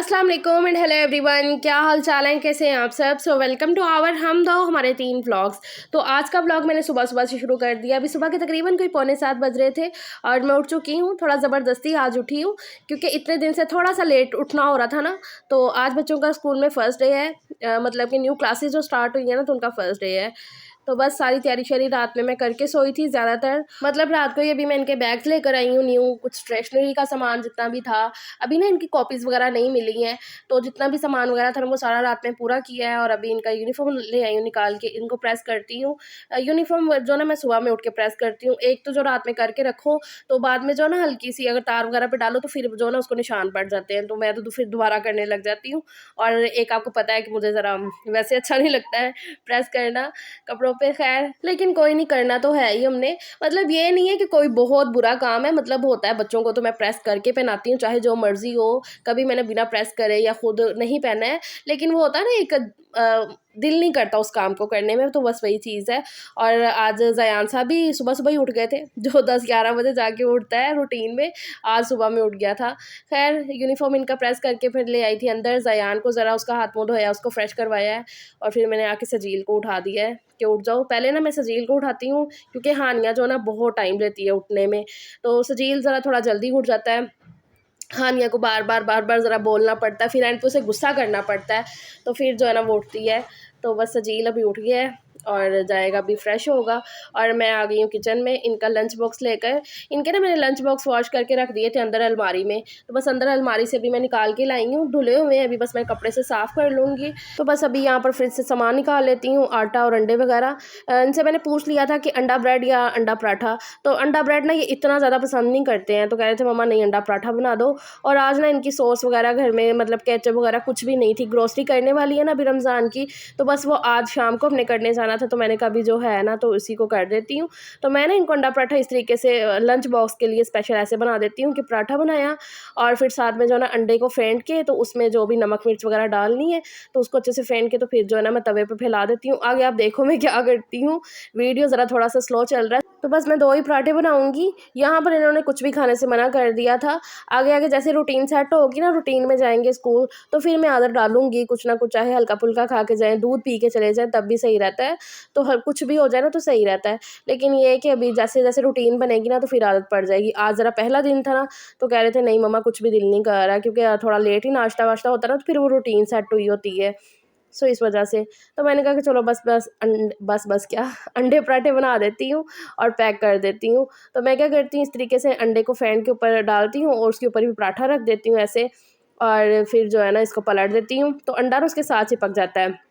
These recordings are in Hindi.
अस्सलाम वालेकुम एंड हेलो एवरीवन, क्या हाल चाल है, कैसे हैं आप सब। सो वेलकम टू आवर हम दो हमारे 3 व्लॉग्स। तो आज का व्लॉग मैंने सुबह सुबह से शुरू कर दिया। अभी सुबह के तकरीबन कोई 6:45 बज रहे थे और मैं उठ चुकी हूँ। थोड़ा ज़बरदस्ती आज उठी हूँ क्योंकि इतने दिन से थोड़ा सा लेट उठना हो रहा था ना। तो आज बच्चों का स्कूल में फ़र्स्ट डे है, मतलब कि न्यू क्लासेज जो स्टार्ट हुई है ना, तो उनका फ़र्स्ट डे है। तो बस सारी तैयारी शैयारी रात में मैं करके सोई थी ज़्यादातर। मतलब रात को ही अभी मैं इनके बैग्स लेकर आई हूँ न्यू, कुछ स्टेशनरी का सामान जितना भी था। अभी ना इनकी कॉपीज़ वगैरह नहीं मिली हैं, तो जितना भी सामान वगैरह था ना वो सारा रात में पूरा किया है। और अभी इनका यूनिफॉर्म ले आई हूँ निकाल के, इनको प्रेस करती हूँ। यूनिफॉर्म जो ना मैं सुबह में उठ के प्रेस करती हूँ। एक तो जो रात में करके रखो तो बाद में जो ना हल्की सी अगर तार वगैरह पे डालो तो फिर जो ना उसको निशान पड़ जाते हैं, तो मैं तो फिर दोबारा करने लग जाती हूँ। और एक आपको पता है कि मुझे ज़रा वैसे अच्छा नहीं लगता है प्रेस करना कपड़ों पे, खैर लेकिन कोई नहीं, करना तो है ही हमने। मतलब ये नहीं है कि कोई बहुत बुरा काम है, मतलब होता है बच्चों को तो मैं प्रेस करके पहनाती हूँ चाहे जो मर्जी हो। कभी मैंने बिना प्रेस करे या खुद नहीं पहना है, लेकिन वो होता है ना एक दिल नहीं करता उस काम को करने में, तो बस वही चीज़ है। और आज ज़यान साहब भी सुबह सुबह ही उठ गए थे, जो 10-11 बजे जाके उठता है रूटीन में, आज सुबह में उठ गया था। खैर यूनिफॉर्म इनका प्रेस करके फिर ले आई थी अंदर। ज़यान को ज़रा उसका हाथ मुँह धोया, उसको फ्रेश करवाया है और फिर मैंने आके सजील को उठा दिया है कि उठ जाओ। पहले ना मैं सजील को उठाती हूँ क्योंकि हानिया जो ना बहुत टाइम लेती है उठने में, तो सजील ज़रा थोड़ा जल्दी उठ जाता है। हानिया को बार बार ज़रा बोलना पड़ता है, फिर एंड पे उसे गुस्सा करना पड़ता है, तो फिर जो है ना वो उठती है। तो बस सजील अभी उठ गया है और जाएगा, अभी फ्रेश होगा। और मैं आ गई हूँ किचन में इनका लंच बॉक्स लेकर। इनके ना मैंने लंच बॉक्स वॉश करके रख दिए थे अंदर अलमारी में, तो बस अंदर अलमारी से भी मैं निकाल के लाई हूँ। धुले हुए हैं, अभी बस मैं कपड़े से साफ़ कर लूँगी। तो बस अभी यहाँ पर फ्रिज से सामान निकाल लेती हूँ, आटा और अंडे वगैरह। इनसे मैंने पूछ लिया था कि अंडा ब्रेड या अंडा पराठा, तो अंडा ब्रेड ना ये इतना ज़्यादा पसंद नहीं करते हैं, तो कह रहे थे मम्मा नहीं अंडा पराठा बना दो। और आज ना इनकी सॉस वगैरह घर में, मतलब केचप वगैरह कुछ भी नहीं थी। ग्रोसरी करने वाली है ना अभी रमज़ान की, तो बस वो आज शाम को अपने करने जाना था, तो मैंने कहा अभी जो है ना तो उसी को कर देती हूँ। तो मैं ना इनको अंडा पराठा इस तरीके से लंच बॉक्स के लिए स्पेशल ऐसे बना देती हूँ कि पराठा बनाया और फिर साथ में जो है ना अंडे को फेंट के, तो उसमें जो भी नमक मिर्च वगैरह डालनी है तो उसको अच्छे से फेंट के, तो फिर जो है ना मैं तवे पे फैला देती हूँ। आगे आप देखो मैं क्या करती हूँ, वीडियो ज़रा थोड़ा सा स्लो चल रहा है। तो बस मैं 2 ही पराठे बनाऊँगी। यहाँ पर इन्होंने कुछ भी खाने से मना कर दिया था। आगे आगे जैसे रूटीन सेट होगी ना, रूटीन में जाएंगे स्कूल, तो फिर मैं आदत डालूंगी कुछ ना कुछ, चाहे हल्का फुल्का खा के जाएं, दूध पी के चले जाएं, तब भी सही रहता है। तो हर कुछ भी हो जाए ना तो सही रहता है। लेकिन ये है कि अभी जैसे जैसे रूटीन बनेगी ना तो फिर आदत पड़ जाएगी। आज ज़रा पहला दिन था ना, तो कह रहे थे नहीं मम्मा कुछ भी दिल नहीं कर रहा, क्योंकि थोड़ा लेट ही नाश्ता वाश्ता होता है ना, तो फिर वो रूटीन सेट हुई होती है। सो इस वजह से तो मैंने कहा कि चलो बस क्या अंडे पराठे बना देती हूँ और पैक कर देती हूँ। तो मैं क्या करती हूँ, इस तरीके से अंडे को फैन के ऊपर डालती हूँ और उसके ऊपर भी पराठा रख देती हूँ ऐसे, और फिर जो है ना इसको पलट देती हूँ, तो अंडा ना उसके साथ चिपक जाता है।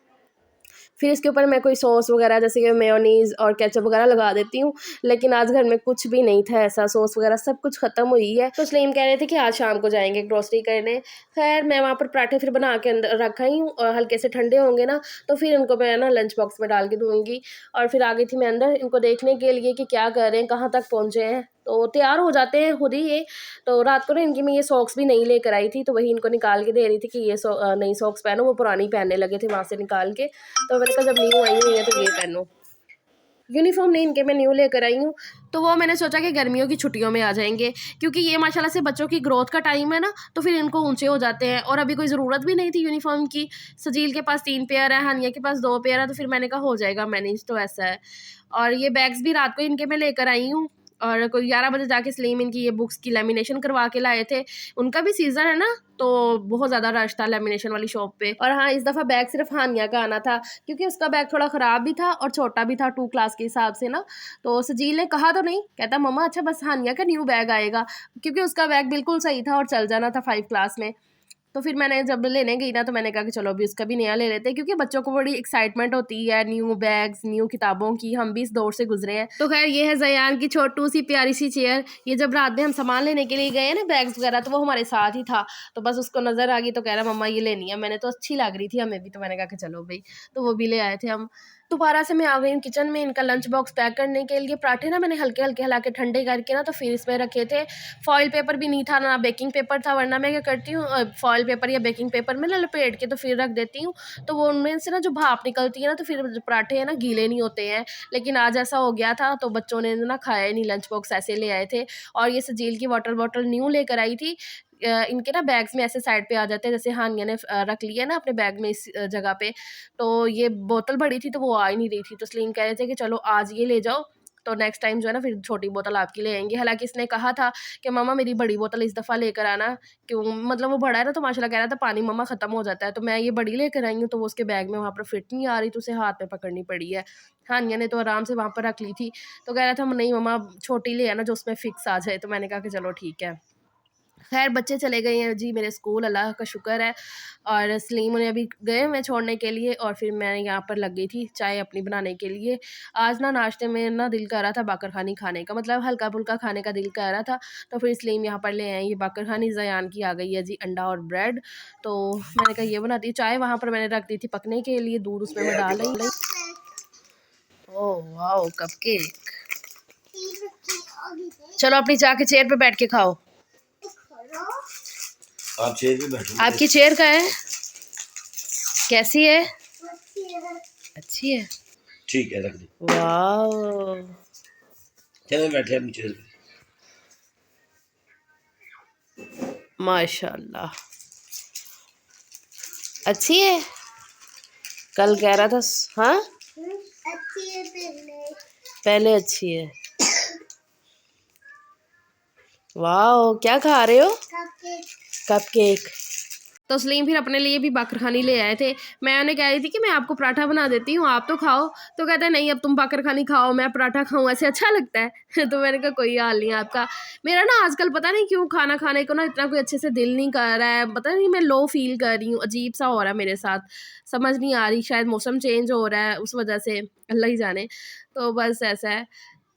फिर इसके ऊपर मैं कोई सॉस वगैरह जैसे कि मेयोनीज़ और केचप वगैरह लगा देती हूँ। लेकिन आज घर में कुछ भी नहीं था ऐसा, सॉस वगैरह सब कुछ ख़त्म हुई है, तो सलीम कह रहे थे कि आज शाम को जाएंगे ग्रोसरी करने। खैर मैं वहाँ पर पराठे फिर बना के अंदर रखा ही हूँ, और हल्के से ठंडे होंगे ना तो फिर इनको मैं ना लंच बॉक्स में डाल के दूँगी। और फिर आ गई थी मैं अंदर इनको देखने के लिए कि क्या कर रहे हैं, कहाँ तक पहुँचे हैं। तो तैयार हो जाते हैं खुद ही ये। तो रात को ना इनकी मैं ये सॉक्स भी नहीं लेकर आई थी, तो वही इनको निकाल के दे रही थी कि ये नई सॉक्स पहनो, वो पुरानी पहनने लगे थे वहाँ से निकाल के। तो मैंने कहा जब न्यू आई हुई है तो ये पहनो। यूनिफॉर्म नहीं इनके मैं न्यू लेकर आई हूँ, तो वो मैंने सोचा कि गर्मियों की छुट्टियों में आ जाएंगे, क्योंकि ये माशाल्लाह से बच्चों की ग्रोथ का टाइम है ना, तो फिर इनको ऊंचे हो जाते हैं। और अभी कोई ज़रूरत भी नहीं थी यूनिफॉर्म की। सजील के पास 3 पेयर है, हानिया के पास 2 पेयर है, तो फिर मैंने कहा हो जाएगा मैनेज, तो ऐसा है। और ये बैग्स भी रात को इनके मैं लेकर आई हूँ, और कोई 11 बजे जाके सलीम इनकी ये बुक्स की लैमिनेशन करवा के लाए थे। उनका भी सीज़न है ना, तो बहुत ज़्यादा रश था लैमिनेशन वाली शॉप पे। और हाँ, इस दफ़ा बैग सिर्फ हानिया का आना था, क्योंकि उसका बैग थोड़ा ख़राब भी था और छोटा भी था 2 क्लास के हिसाब से ना। तो सजील ने कहा तो नहीं, कहता मम्मा अच्छा बस हानिया का न्यू बैग आएगा, क्योंकि उसका बैग बिल्कुल सही था और चल जाना था 5 क्लास में। तो फिर मैंने जब लेने गई ना, तो मैंने कहा कि चलो अभी उसका भी नया ले लेते हैं, क्योंकि बच्चों को बड़ी एक्साइटमेंट होती है न्यू बैग्स न्यू किताबों की। हम भी इस दौर से गुजरे हैं। तो खैर ये है ज़यान की छोटू सी प्यारी सी चेयर। ये जब रात में हम सामान लेने के लिए गए ना बैग्स वगैरह, तो वो हमारे साथ ही था, तो बस उसको नज़र आ गई तो कह रहा मम्मा ये लेनी है। मैंने तो अच्छी लग रही थी हमें भी, तो मैंने कहा कि चलो भाई, तो वो भी ले आए थे हम। दोबारा से मैं आ गई हूँ किचन में इनका लंच बॉक्स पैक करने के लिए। पराठे ना मैंने हल्के हल्के हिला के ठंडे करके ना तो फिर इसमें रखे थे। फॉइल पेपर भी नहीं था ना बेकिंग पेपर था, वरना मैं क्या करती हूँ फॉइल पेपर या बेकिंग पेपर में ना लपेट के तो फिर रख देती हूँ, तो वो उनमें से ना जो भाप निकलती है ना, तो फिर जो पराठे हैं ना गीले नहीं होते हैं। लेकिन आज ऐसा हो गया था, तो बच्चों ने ना खाया ही नहीं, लंच बॉक्स ऐसे ले आए थे। और ये सजील की वाटर बॉटल न्यू लेकर आई थी, इनके ना बैग्स में ऐसे साइड पे आ जाते हैं, जैसे हानिया ने रख लिया ना अपने बैग में इस जगह पे। तो ये बोतल बड़ी थी तो वो आ ही नहीं रही थी, तो सलीम कह रहे थे कि चलो आज ये ले जाओ, तो नेक्स्ट टाइम जो है ना फिर छोटी बोतल आपकी ले आएंगे। हालांकि इसने कहा था कि मम्मा मेरी बड़ी बोतल इस दफ़ा लेकर आना, क्यों मतलब वो बड़ा है ना, तो माशाल्लाह कह रहा था पानी मम्मा ख़त्म हो जाता है, तो मैं ये बड़ी लेकर आई हूँ, तो वो उसके बैग में वहाँ पर फिट नहीं आ रही, तो उसे हाथ में पकड़नी पड़ी है। हानिया ने तो आराम से वहाँ पर रख ली थी, तो कह रहा था नहीं मम्मा छोटी ले आना जो उसमें फ़िक्स आ जाए, तो मैंने कहा कि चलो ठीक है। खैर बच्चे चले गए हैं जी मेरे स्कूल, अल्लाह का शुक्र है। और सलीम उन्हें अभी गए हुए छोड़ने के लिए, और फिर मैं यहाँ पर लग गई थी चाय अपनी बनाने के लिए। आज ना नाश्ते में ना दिल कर रहा था बाकरखानी खाने का, मतलब हल्का-फुल्का खाने का दिल कर रहा था, तो फिर सलीम यहाँ पर ले आए ये बाकरखानी। ज़यान की आ गई है जी अंडा और ब्रेड, तो मैंने कहा ये बनाती हूँ। चाय वहाँ पर मैंने रख दी थी पकने के लिए, दूध उसमें मैं डाल रही। Oh wow cupcake. चलो अपनी जाके चेयर पे बैठ के खाओ। आप चेयर पे बैठो। आपकी चेयर का है, कैसी है? अच्छी है, ठीक है रख दो। वाओ चलो बैठे अपनी चेयर पे। माशाल्लाह अच्छी है। कल कह रहा था हाँ अच्छी है पहले अच्छी है। वाओ क्या खा रहे हो? कपकेक। तो सलीम फिर अपने लिए भी बाकरखानी ले आए थे। मैं उन्हें कह रही थी कि मैं आपको पराठा बना देती हूँ, आप तो खाओ, तो कहते हैं नहीं अब तुम बाकरखानी खाओ मैं पराठा खाऊँ, ऐसे अच्छा लगता है। तो मैंने कहा कोई हाल नहीं आपका। मेरा ना आजकल पता नहीं क्यों खाना खाने को ना इतना कोई अच्छे से दिल नहीं कर रहा है, पता नहीं मैं लो फील कर रही हूँ, अजीब सा हो रहा है मेरे साथ, समझ नहीं आ रही, शायद मौसम चेंज हो रहा है उस वजह से, अल्लाह ही जाने। तो बस ऐसा है।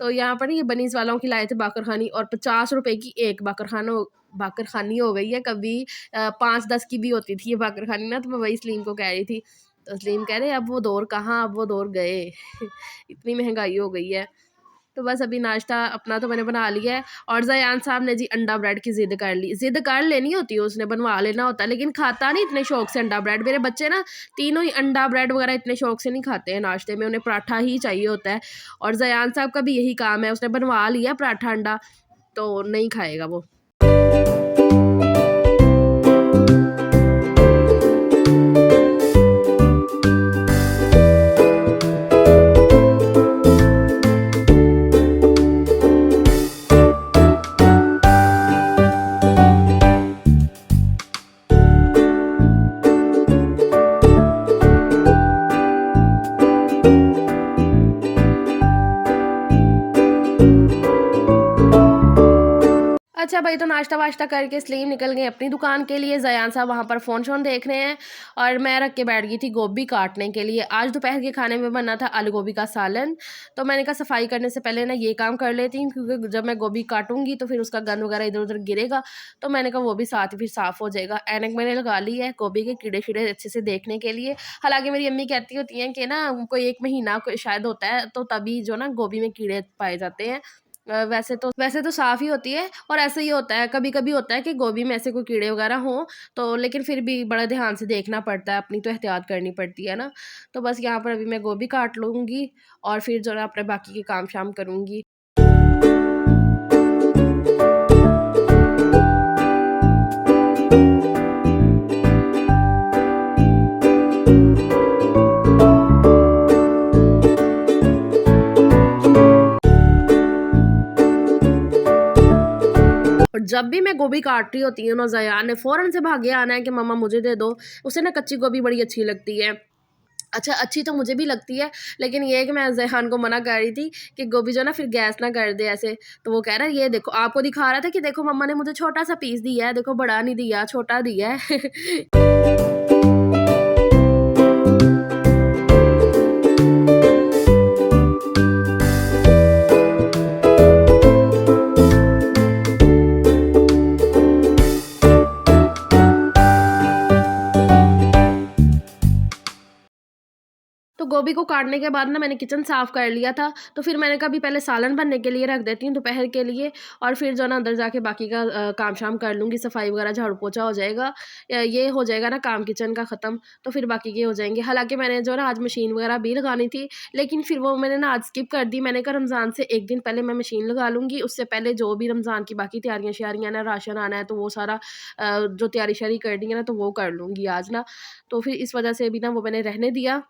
तो यहाँ पर ये बनीस वालों की लाए थे बाकरखानी, और 50 रुपए की एक बाकरखानी हो गई है। कभी 5-10 की भी होती थी ये बाकरखानी ना, तो मैं वही सलीम को कह रही थी, तो सलीम कह रहे अब वो दौर कहाँ, अब वो दौर गए। इतनी महंगाई हो गई है। तो बस अभी नाश्ता अपना तो मैंने बना लिया है, और ज़यान साहब ने जी अंडा ब्रेड की ज़िद कर ली। ज़िद कर लेनी होती है, उसने बनवा लेना होता है, लेकिन खाता नहीं इतने शौक से अंडा ब्रेड। मेरे बच्चे ना तीनों ही अंडा ब्रेड वगैरह इतने शौक से नहीं खाते हैं नाश्ते में, उन्हें पराठा ही चाहिए होता है। और ज़यान साहब का भी यही काम है, उसने बनवा लिया पराठा अंडा, तो नहीं खाएगा वो। अच्छा भाई, तो नाश्ता वाश्ता करके सलीम निकल गए अपनी दुकान के लिए, ज़यान साहब वहाँ पर फ़ोन शोन देख रहे हैं, और मैं रख के बैठ गई थी गोभी काटने के लिए। आज दोपहर के खाने में बना था आलू गोभी का सालन, तो मैंने कहा सफाई करने से पहले ना ये काम कर लेती हूँ, क्योंकि जब मैं गोभी काटूंगी तो फिर उसका गंद वगैरह इधर उधर गिरेगा, तो मैंने कहा वो भी साथ ही फिर साफ़ हो जाएगा। ऐनक मैंने लगा ली है गोभी के कीड़े शीड़े अच्छे से देखने के लिए। हालाँकि मेरी अम्मी कहती होती हैं कि ना कोई 1 महीना शायद होता है, तो तभी जो ना गोभी में कीड़े पाए जाते हैं। वैसे तो साफ़ ही होती है, और ऐसा ही होता है, कभी-कभी होता है कि गोभी में ऐसे कोई कीड़े वगैरह हों, तो लेकिन फिर भी बड़ा ध्यान से देखना पड़ता है, अपनी तो एहतियात करनी पड़ती है ना। तो बस यहाँ पर अभी मैं गोभी काट लूँगी, और फिर जो है अपने बाकी के काम शाम करूँगी। और जब भी मैं गोभी काट रही होती हूँ ना, ज़यान ने फ़ौरन से भागे आना है कि मम्मा मुझे दे दो। उसे ना कच्ची गोभी बड़ी अच्छी लगती है। अच्छा अच्छी तो मुझे भी लगती है, लेकिन ये है कि मैं ज़ैहान को मना कर रही थी कि गोभी जो ना फिर गैस ना कर दे ऐसे। तो वो कह रहा है ये देखो, आपको दिखा रहा था कि देखो मम्मा ने मुझे छोटा सा पीस दिया है, देखो बड़ा नहीं दिया, छोटा दिया है। तो गोभी को काटने के बाद ना मैंने किचन साफ़ कर लिया था, तो फिर मैंने कहा अभी पहले सालन बनने के लिए रख देती हूँ दोपहर के लिए, और फिर जो है ना अंदर जाके बाकी का काम शाम कर लूँगी, सफाई वगैरह झाड़ू पोछा हो जाएगा। ये हो जाएगा ना काम किचन का ख़त्म, तो फिर बाकी के हो जाएंगे। हालांकि मैंने जो है ना आज मशीन वगैरह भी लगानी थी, लेकिन फिर वो मैंने ना आज स्किप कर दी। मैंने कहा रमज़ान से एक दिन पहले मैं मशीन लगा लूँगी, उससे पहले जो भी रमज़ान की बाकी तैयारियाँ श्यारियाँ ना, राशन आना है तो वो सारा जो तैयारी श्यारी करनी है ना तो वो कर लूँगी आज ना। तो फिर इस वजह से भी ना वो मैंने रहने दिया।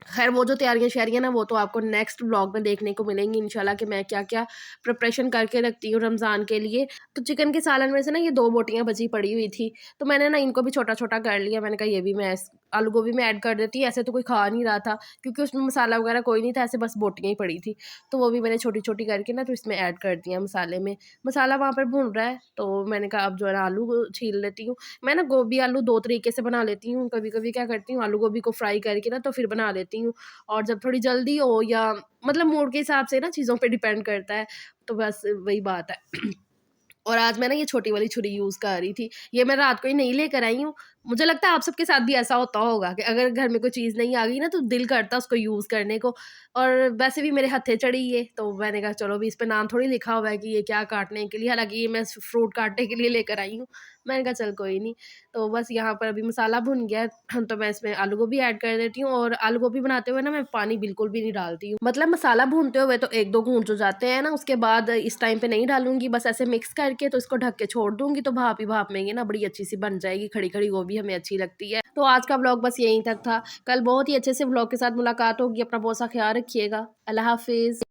खैर वो जो तैयारियाँ श्यारियाँ ना वो तो आपको नेक्स्ट व्लॉग में देखने को मिलेंगी इंशाल्लाह कि मैं क्या-क्या प्रिपरेशन करके रखती हूँ रमज़ान के लिए। तो चिकन के सालन में से ना ये 2 बोटियाँ बची पड़ी हुई थी, तो मैंने ना इनको भी छोटा-छोटा कर लिया। मैंने कहा ये भी मैं आलू गोभी में ऐड कर देती हूँ, ऐसे तो कोई खा नहीं रहा था क्योंकि उसमें मसाला वगैरह कोई नहीं था, ऐसे बस बोटियाँ ही पड़ी थी। तो वो भी मैंने छोटी-छोटी करके ना तो इसमें ऐड कर दिया मसाले में। मसाला वहाँ पर भुन रहा है, तो मैंने कहा अब जो है ना आलू को छील लेती हूँ। मैं ना गोभी आलू 2 तरीके से बना लेती हूँ। कभी-कभी क्या करती हूँ आलू गोभी को फ्राई करके ना तो फिर बना लेती हूँ, और जब थोड़ी जल्दी हो या मतलब मूड के हिसाब से ना चीज़ों पे डिपेंड करता है, तो बस वही बात है। और आज मैं ना ये छोटी वाली छुरी यूज़ कर रही थी, ये मैं रात को ही नहीं लेकर आई हूँ। मुझे लगता है आप सबके साथ भी ऐसा होता होगा कि अगर घर में कोई चीज़ नहीं आ गई ना तो दिल करता है उसको यूज़ करने को, और वैसे भी मेरे हत्थे चढ़ी ये, तो मैंने कहा चलो अभी इस पे नाम थोड़ी लिखा हुआ है कि ये क्या काटने के लिए, हालाँकि ये मैं फ्रूट काटने के लिए लेकर आई हूँ। मैंने कहा चल कोई नहीं। तो बस यहाँ पर अभी मसाला भुन गया है, तो मैं इसमें आलू गोभी ऐड कर देती हूँ, और आलू गोभी बनाते हुए ना मैं पानी बिल्कुल भी नहीं डालती हूँ। मतलब मसाला भूनते हुए तो 1-2 घूंट जो जाते हैं ना, उसके बाद इस टाइम पे नहीं डालूँगी, बस ऐसे मिक्स करके तो इसको ढक के छोड़ दूँगी, तो भाप ही भाप में ये ना बड़ी अच्छी सी बन जाएगी। खड़ी-खड़ी गोभी हमें अच्छी लगती है। तो आज का व्लॉग बस यहीं तक था। कल बहुत ही अच्छे से व्लॉग के साथ मुलाकात होगी। अपना बहुत सा ख्याल रखिएगा। अल्लाह हाफ़िज़।